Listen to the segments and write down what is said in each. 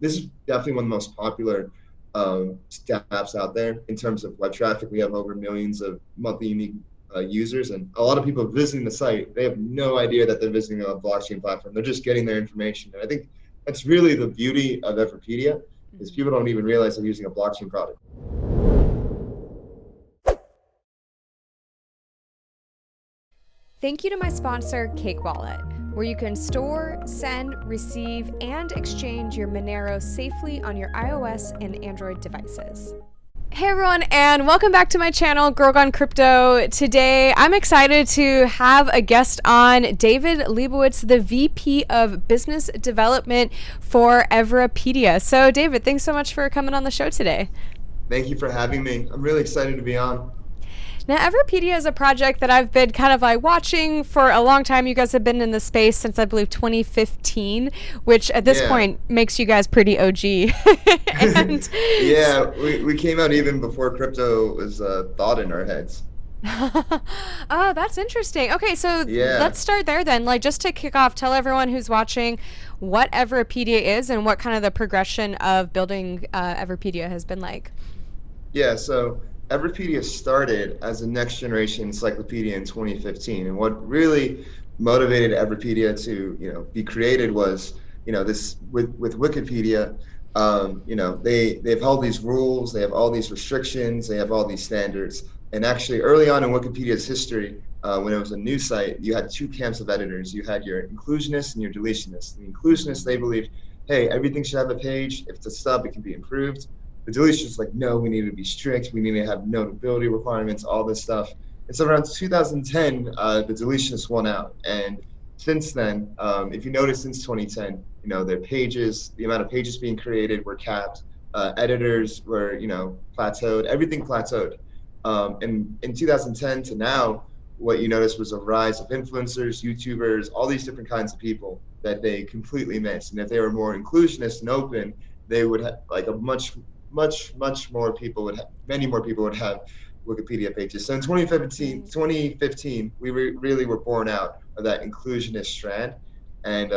this is definitely one of the most popular apps out there in terms of web traffic. We have over millions of monthly unique users, and a lot of people visiting the site, they have no idea that they're visiting a blockchain platform. They're just getting their information. And I think that's really the beauty of Everipedia, is people don't even realize they're using a blockchain product. Thank you to my sponsor, Cake Wallet, where you can store, send, receive, and exchange your Monero safely on your iOS and Android devices. Hey everyone, and welcome back to my channel, Girl Gone Crypto. Today, I'm excited to have a guest on, David Liebowitz, the VP of Business Development for Everipedia. So David, thanks so much for coming on the show today. Thank you for having me. I'm really excited to be on. Now, Everipedia is a project that I've been kind of like watching for a long time. You guys have been in the space since, I believe, 2015, which at this point makes you guys pretty OG. And yeah, we came out even before crypto was thought in our heads. Oh, that's interesting. Okay, so let's start there then. Like, just to kick off, tell everyone who's watching what Everipedia is and what kind of the progression of building Everipedia has been like. Yeah, so Everipedia started as a next generation encyclopedia in 2015, and what really motivated Everipedia to be created was this with Wikipedia. They've held these rules, they have all these restrictions, they have all these standards. And actually, early on in Wikipedia's history, when it was a new site, you had two camps of editors. You had your inclusionists and your deletionists. The inclusionists, they believed, hey, everything should have a page. If it's a stub, it can be improved. The deletionists like, no, we need to be strict. We need to have notability requirements, all this stuff. And so around 2010, the deletionists won out. And since then, if you notice, since 2010, their pages, the amount of pages being created were capped. Editors were, plateaued. Everything plateaued. And in 2010 to now, what you noticed was a rise of influencers, YouTubers, all these different kinds of people that they completely missed. And if they were more inclusionist and open, they would have like a much more people would have, many more people would have Wikipedia pages. So in 2015, we really were born out of that inclusionist strand. And,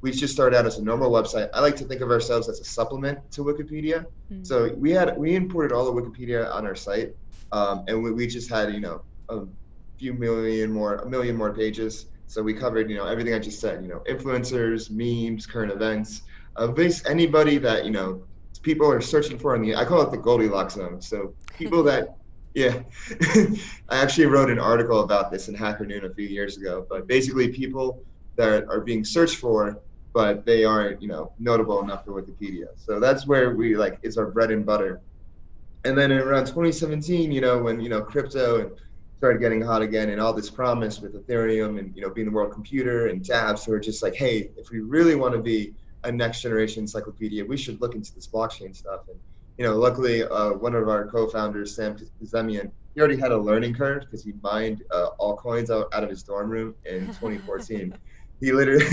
we just started out as a normal website. I like to think of ourselves as a supplement to Wikipedia. So we imported all the Wikipedia on our site. And we just had, a million more pages. So we covered, everything I just said, influencers, memes, current events, basically anybody that, people are searching for I call it the Goldilocks zone. So people that, I actually wrote an article about this in Hacker Noon a few years ago, but basically people that are being searched for, but they aren't, notable enough for Wikipedia. So that's where we it's our bread and butter. And then in around 2017, when, crypto started getting hot again and all this promise with Ethereum and, being the world computer and dApps, so we're just like, hey, if we really want to be a next generation encyclopedia, we should look into this blockchain stuff. And luckily one of our co-founders, Sam Zemian, he already had a learning curve because he mined altcoins out of his dorm room in 2014. He literally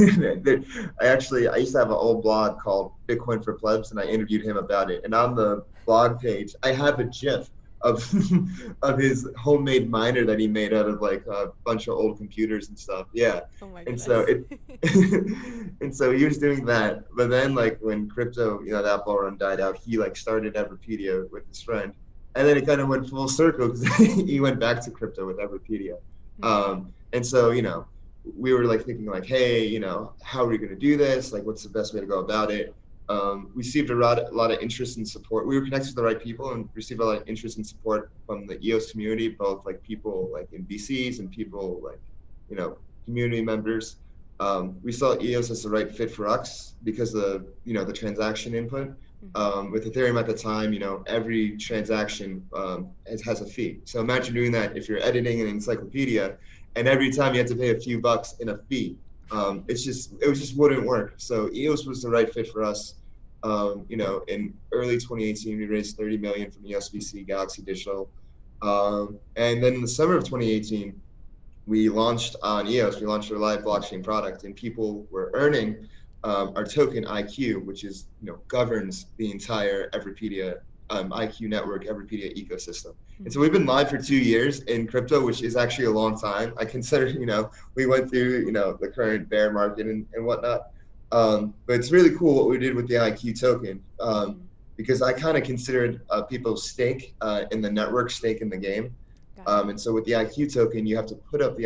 I used to have an old blog called Bitcoin for Plebs, and I interviewed him about it. And on the blog page, I have a GIF of his homemade miner that he made out of a bunch of old computers and stuff. Yeah. Oh my and goodness. so he was doing that. But then when crypto, that bull run died out, he started Everipedia with his friend. And then it kind of went full circle because he went back to crypto with Everipedia. And so, we were thinking hey, how are we going to do this? What's the best way to go about it? We received a lot of interest and support. We were connected to the right people and received a lot of interest and support from the EOS community, both people in VCs and people community members. We saw EOS as the right fit for us because of the transaction input. With Ethereum at the time, every transaction has a fee. So imagine doing that if you're editing an encyclopedia, and every time you have to pay a few bucks in a fee. It just wouldn't work. So EOS was the right fit for us. In early 2018, we raised 30 million from EOS VC, Galaxy Digital. And then in the summer of 2018, we launched on EOS, we launched our live blockchain product, and people were earning our token IQ, which is, governs the entire Everipedia IQ network, Everipedia ecosystem. And so we've been live for 2 years in crypto, which is actually a long time. I consider, we went through, the current bear market and whatnot. But it's really cool what we did with the IQ token, Mm-hmm. because I kind of considered people's stake in the network, stake in the game. Got it. And so with the IQ token, you have to put up the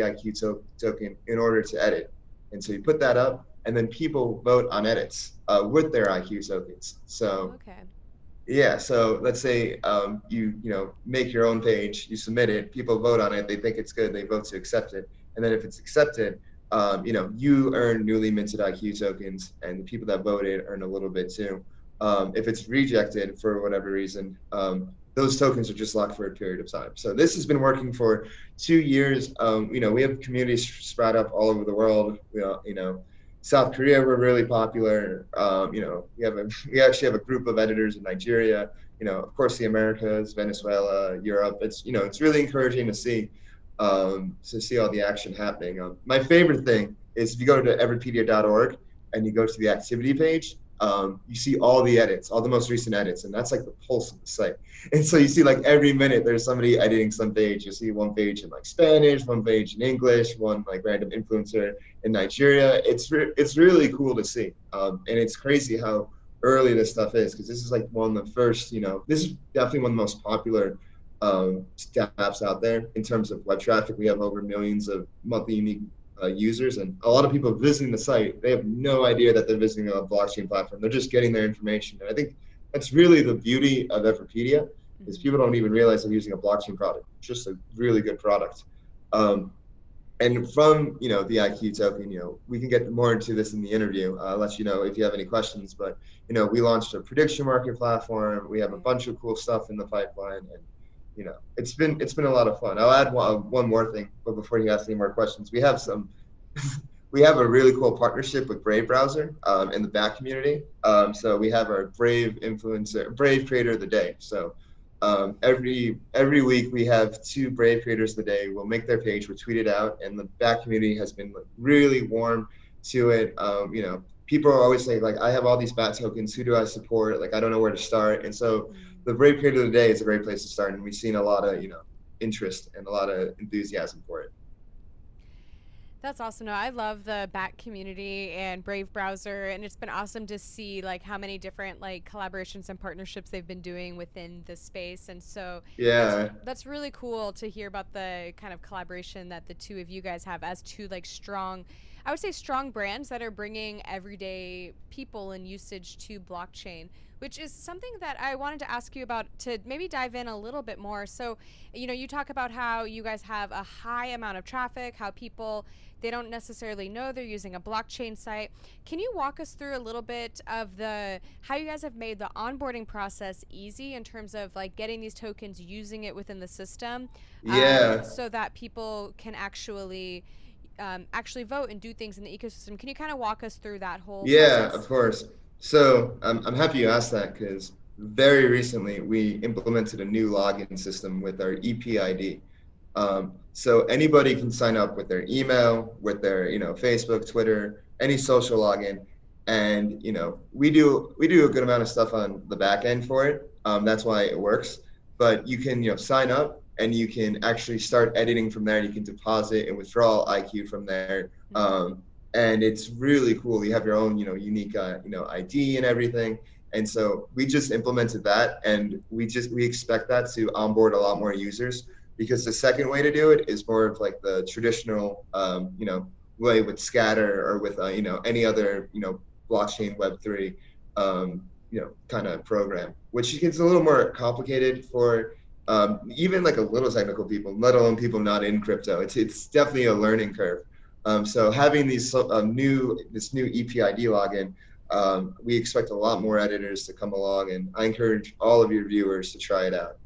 token in order to edit. And so you put that up, and then people vote on edits with their IQ tokens. Oh, So okay. yeah, so let's say you make your own page, you submit it, people vote on it, they think it's good, they vote to accept it, and then if it's accepted, you earn newly minted IQ tokens, and the people that voted earn a little bit too. If it's rejected for whatever reason, those tokens are just locked for a period of time. So this has been working for 2 years. We have communities spread up all over the world. South Korea, we're really popular. We actually have a group of editors in Nigeria. Of course, the Americas, Venezuela, Europe. It's really encouraging to see all the action happening. My favorite thing is if you go to everypedia.org and you go to the activity page, you see all the edits, all the most recent edits, and that's like the pulse of the site. And so you see like every minute there's somebody editing some page. You see one page in like Spanish, one page in English, one like random influencer in Nigeria. It's really cool to see, and it's crazy how early this stuff is, because this is like one of the first. This is definitely one of the most popular apps out there in terms of web traffic. We have over millions of monthly unique users, and a lot of people visiting the site, they have no idea that they're visiting a blockchain platform. They're just getting their information. And I think that's really the beauty of Everipedia, is people don't even realize they're using a blockchain product. It's just a really good product. And from the IQ token, we can get more into this in the interview. I'll let you know if you have any questions. But we launched a prediction market platform. We have a bunch of cool stuff in the pipeline, and it's been a lot of fun. I'll add one more thing, but before you ask any more questions, we have a really cool partnership with Brave browser in the back community. So we have our Brave creator of the day. So every week we have 2 Brave creators of the day. We'll make their page, we'll tweet it out, and the back community has been really warm to it. People are always saying, like, I have all these BAT tokens, who do I support? Like, I don't know where to start. And so the Brave creator of the day is a great place to start, and we've seen a lot of interest and a lot of enthusiasm for it. That's awesome. No, I love the Bat community and Brave browser, and it's been awesome to see like how many different like collaborations and partnerships they've been doing within the space. And so Yeah. that's really cool to hear about the kind of collaboration that the two of you guys have as two like strong, I would say strong brands that are bringing everyday people and usage to blockchain, which is something that I wanted to ask you about to maybe dive in a little bit more. So, you talk about how you guys have a high amount of traffic, how people, they don't necessarily know they're using a blockchain site. Can you walk us through a little bit of how you guys have made the onboarding process easy in terms of like getting these tokens, using it within the system, Yeah. so that people can actually vote and do things in the ecosystem? Can you kind of walk us through that whole Yeah, process? of course. So I'm happy you asked that, because very recently we implemented a new login system with our EPID. So anybody can sign up with their email, with their Facebook, Twitter, any social login, and we do a good amount of stuff on the back end for it. That's why it works. But you can sign up, and you can actually start editing from there. You can deposit and withdraw IQ from there. And it's really cool. You have your own unique ID and everything. And so we just implemented that, and we expect that to onboard a lot more users, because the second way to do it is more of like the traditional way with scatter, or with any other blockchain Web3 kind of program, which gets a little more complicated for even like a little technical people, let alone people not in crypto. It's definitely a learning curve. So having this new EPID login, we expect a lot more editors to come along, and I encourage all of your viewers to try it out.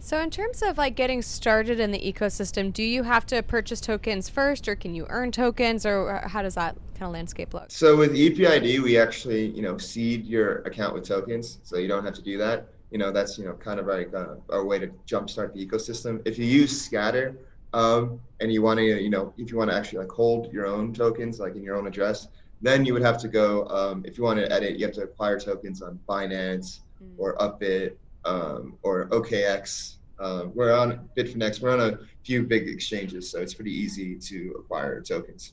So in terms of like getting started in the ecosystem, do you have to purchase tokens first, or can you earn tokens, or how does that kind of landscape look? So with EPID, we actually seed your account with tokens, so you don't have to do that. That's kind of like our way to jumpstart the ecosystem. If you use Scatter, and you want to if you want to actually like hold your own tokens like in your own address, then you would have to go, if you want to edit, you have to acquire tokens on Binance or Upbit, or OKX. We're on Bitfinex. We're on a few big exchanges, so it's pretty easy to acquire tokens.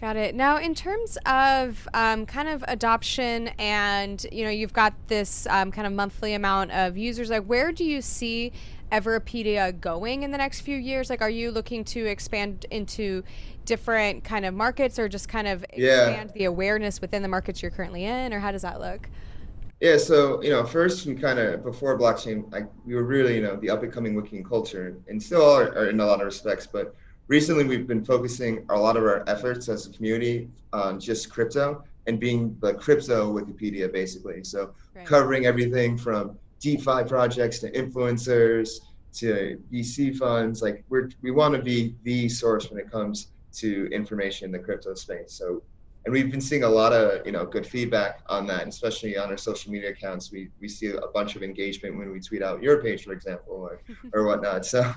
Got it. Now, in terms of kind of adoption, and you've got this kind of monthly amount of users. Like, where do you see Everipedia going in the next few years? Like, are you looking to expand into different kind of markets, or just kind of Yeah. expand the awareness within the markets you're currently in, or how does that look? Yeah, so first we kind of before blockchain, like we were really the up and coming wiki and culture, and still are in a lot of respects. But recently we've been focusing a lot of our efforts as a community on just crypto and being the crypto Wikipedia, basically. So Right. covering everything from DeFi projects to influencers to VC funds. Like we want to be the source when it comes to information in the crypto space. So and we've been seeing a lot of good feedback on that, especially on our social media accounts. We see a bunch of engagement when we tweet out your page, for example, or whatnot. So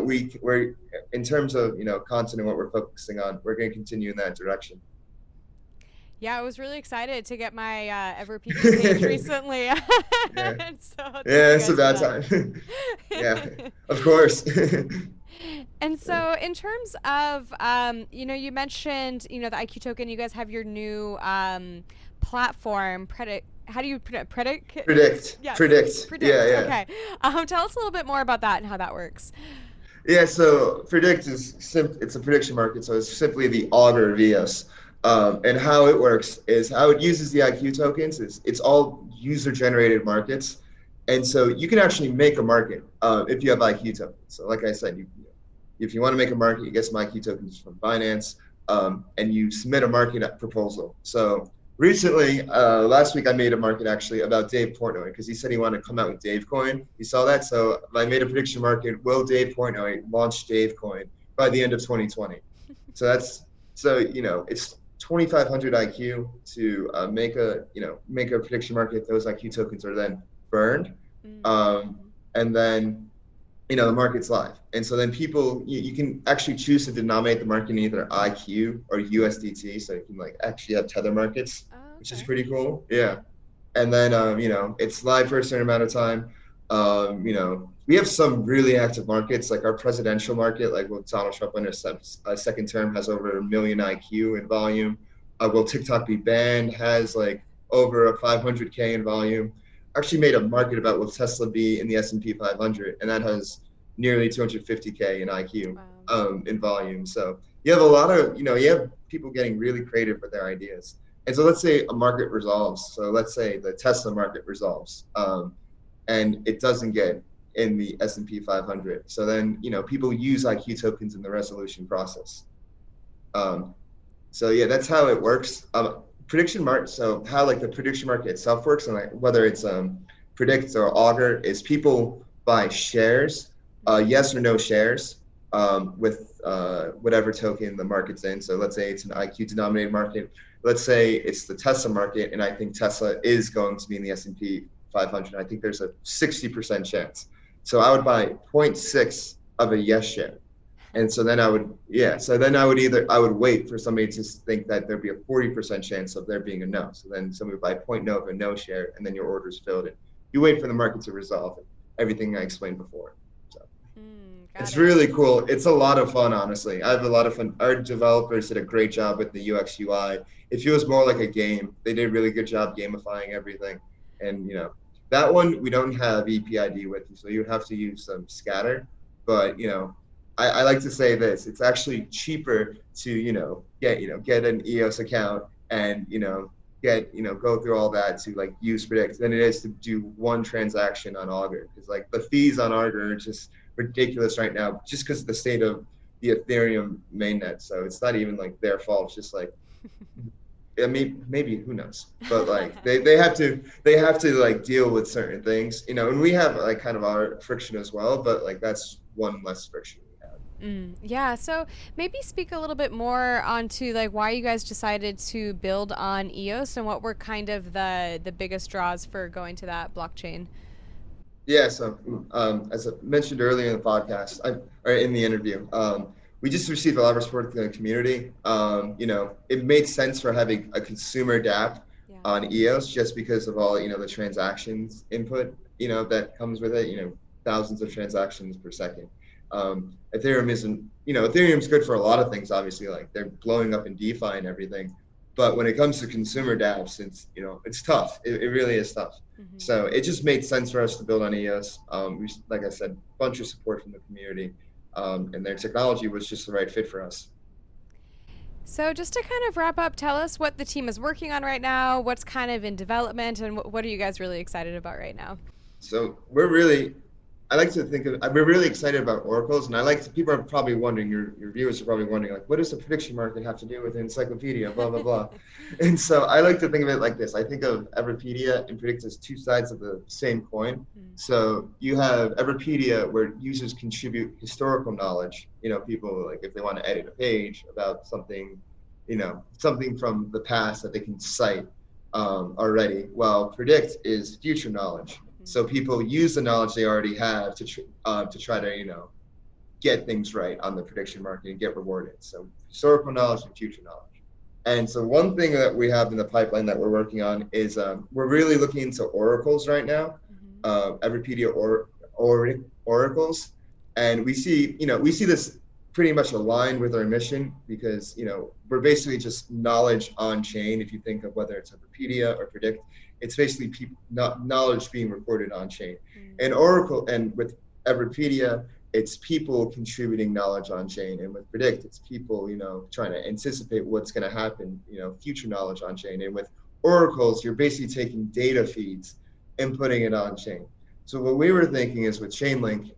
we're in terms of content and what we're focusing on, we're going to continue in that direction. Yeah, I was really excited to get my Everpedia page recently. Yeah, So thank yeah, you it's guys for about that. time. Yeah, of course. And so, in terms of, you mentioned, the IQ token. You guys have your new platform, Predict. How do you predict? Yes, Predict. Yeah, predict. yeah. Okay. Tell us a little bit more about that and how that works. Yeah, so predict is it's a prediction market, so it's simply the auger of EOS. And how it works is how it uses the IQ tokens is it's all user generated markets. And so you can actually make a market if you have IQ tokens. So like I said, if you want to make a market, you get some IQ tokens from Binance, and you submit a market proposal. So recently, last week, I made a market actually about Dave Portnoy because he said he wanted to come out with Dave Coin. You saw that? So I made a prediction market. Will Dave Portnoy launch Dave Coin by the end of 2020? It's 2,500 IQ to make a prediction market. Those IQ tokens are then burned, and then the market's live. And so then you can actually choose to denominate the market in either IQ or USDT. So you can actually have tether markets, Oh, which is okay. pretty cool. Yeah. And then, it's live for a certain amount of time. We have some really active markets, like our presidential market, like will Donald Trump win a second term, has over 1 million IQ in volume. Will TikTok be banned, has over a 500K in volume. Actually made a market about will Tesla be in the S&P 500, and that has nearly 250K in IQ Wow. in volume. So you have a lot of, you have people getting really creative with their ideas. And so let's say a market resolves. So let's say the Tesla market resolves, and it doesn't get in the S&P 500. So then, people use IQ tokens in the resolution process. So yeah, that's how it works. Prediction market. So how the prediction market itself works, and whether it's predict or augur, is people buy shares, yes or no shares, with whatever token the market's in. So let's say it's an IQ denominated market. Let's say it's the Tesla market, and I think Tesla is going to be in the S&P 500. I think there's a 60% chance. So I would buy 0.6 of a yes share. And so then I would wait for somebody to think that there'd be a 40% chance of there being a no. So then somebody would buy 0.0 of a no share, and then your order's filled. And you wait for the market to resolve it. Everything I explained before. So Got it's it. really cool. It's a lot of fun, honestly. I have a lot of fun. Our developers did a great job with the UX UI. It feels more like a game. They did a really good job gamifying everything. And that one we don't have EPID with, so you would have to use some scatter. But I like to say this: it's actually cheaper to get an EOS account and go through all that to use predict than it is to do one transaction on Augur, because the fees on Augur are just ridiculous right now, just because of the state of the Ethereum mainnet. So it's not even their fault. It's just I mean, maybe who knows, but they have to deal with certain things, and we have kind of our friction as well, but that's one less friction we have. Yeah, so maybe speak a little bit more onto why you guys decided to build on EOS, and what were kind of the biggest draws for going to that blockchain. Yeah, so as I mentioned earlier in the podcast, or in the interview, we just received a lot of support from the community. It made sense for having a consumer dApp on EOS just because of all the transactions input that comes with it. Thousands of transactions per second. Ethereum isn't, Ethereum's good for a lot of things, obviously, like they're blowing up in DeFi and everything. But when it comes to consumer dApps, it's tough. It really is tough. Mm-hmm. So it just made sense for us to build on EOS. Like I said, a bunch of support from the community, and their technology was just the right fit for us. So just to kind of wrap up, tell us what the team is working on right now, what's kind of in development, and what are you guys really excited about right now? So we're really excited about oracles, and people are probably wondering, your viewers are probably wondering, like, what does the prediction market have to do with encyclopedia, blah, blah, blah. And so I like to think of it like this. I think of Everipedia and Predict as two sides of the same coin. So you have Everipedia where users contribute historical knowledge, people, like, if they want to edit a page about something, something from the past that they can cite already, while Predict is future knowledge. So people use the knowledge they already have to try to, get things right on the prediction market and get rewarded. So historical knowledge and future knowledge. And so one thing that we have in the pipeline that we're working on is we're really looking into oracles right now, Everipedia oracles. And we see this pretty much aligned with our mission because, we're basically just knowledge on chain. If you think of whether it's Everipedia or Predict, it's basically knowledge being recorded on chain. And Oracle, and with Everipedia, it's people contributing knowledge on chain. And with Predict, it's people, trying to anticipate what's going to happen, future knowledge on chain. And with oracles, you're basically taking data feeds and putting it on chain. So what we were thinking is with Chainlink,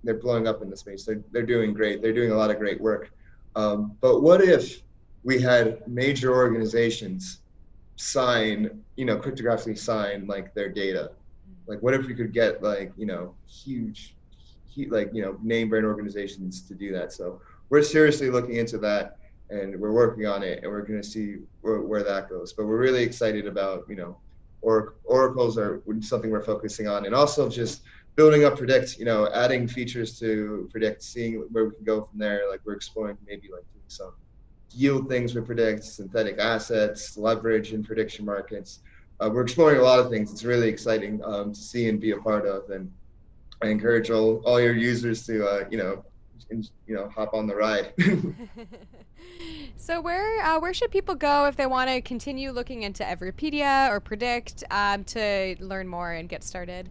they're blowing up in the space. They're doing great. They're doing a lot of great work. But what if we had major organizations cryptographically sign like their data? Like, what if we could get huge name brand organizations to do that? So we're seriously looking into that, and we're working on it, and we're going to see where that goes. But we're really excited about, oracles are something we're focusing on, and also just building up Predict, adding features to Predict, seeing where we can go from there. Like, we're exploring maybe like doing some yield things with Predict, synthetic assets, leverage in prediction markets. We're exploring a lot of things. It's really exciting to see and be a part of, and I encourage all your users to hop on the ride. So where should people go if they want to continue looking into Everipedia or Predict to learn more and get started?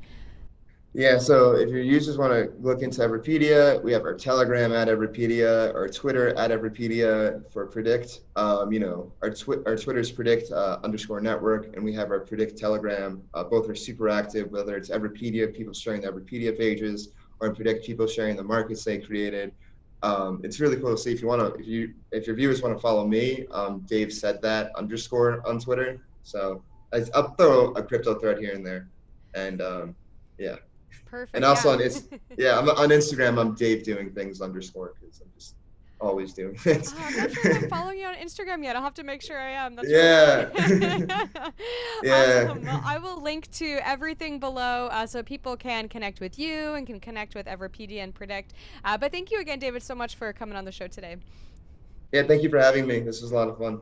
Yeah, so if your users want to look into Everipedia, we have our Telegram at Everipedia, our Twitter at Everipedia for Predict. Our Twitter is Predict _network, and we have our Predict Telegram. Both are super active, whether it's Everipedia, people sharing the Everipedia pages, or in Predict, people sharing the markets they created. It's really cool to see. If your viewers want to follow me, Dave said that _ on Twitter. So I'll throw a crypto thread here and there, and yeah. Perfect. And also I'm on Instagram. I'm Dave doing things _ because I'm just always doing things. I'm not sure if I'm following you on Instagram yet. I'll have to make sure I am. That's yeah. Yeah. Awesome. Well, I will link to everything below so people can connect with you and can connect with Everipedia and Predict. But thank you again, David, so much for coming on the show today. Yeah, thank you for having me. This was a lot of fun.